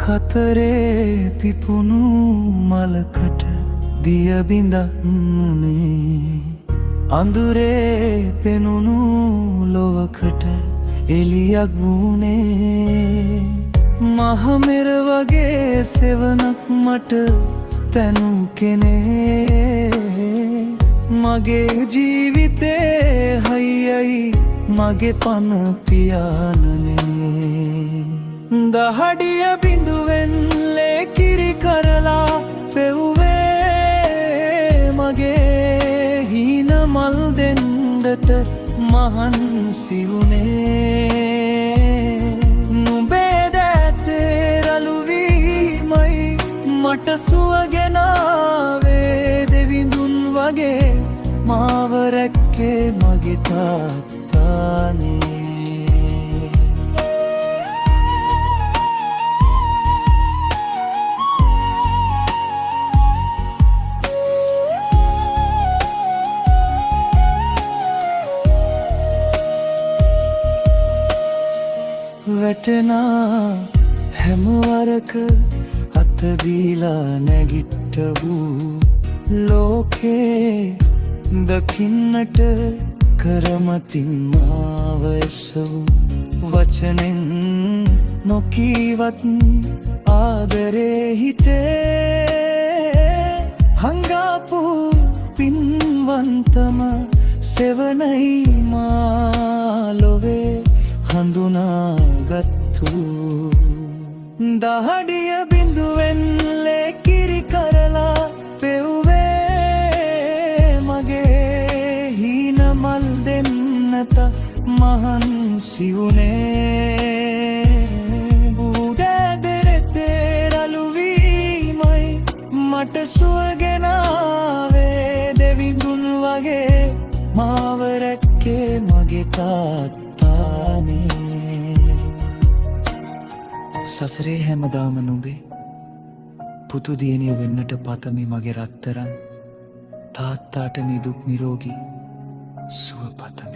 කතරේ පිපුණු මලකට දිය බිඳන්නේ අඳුරේ පෙනුණු ලොවකට එළියක් වුණේ මහමෙර වගේ සෙවණක් මට තැනු කෙනේ මගේ ජීවිතේ හයියයි මගේ පන පියාණනේ දහඩිය බිඳුවෙන් ලේකිරි කරලා පෙව්වේ මගේ හීන මල් දෙන්නට මහන්සි වුණේ නුඹේ දැතේ රළු වීමයි මට සුව ගෙනාවේ දෙවිඳුන් වගේ මාව රැක්කේ මගේ තාත්තානේ වැටෙනා හැම වරක අත දීලා නැගිට්ට වූ ලෝකේ දකින්නට කරමතින් මාව එසවූ වචනෙන් නොකීවත් ආදරේ හිතේ හංගාපු පින්වන්තම සෙවණයි මා ලොවේ හඳුනාගත්තු දහඩිය බිඳුවෙන් ලේකිරි කරලා පෙව්වේ මගේ හීන මල් දෙන්නත මහන්සි වුණේ උදෑ දෙරෙතේ රළු වීමයි මට සුව ගෙනාවේ දෙවිඳුන් වගේ මාව රැක්කේ මගේ තාත්තානේ සසරේ හැමදාම නුඹේ පුතු දියණිය වෙන්නට පතමි මගේ රත්තරන් තාත්තාට නිදුක් නිරෝගී සුව පතමි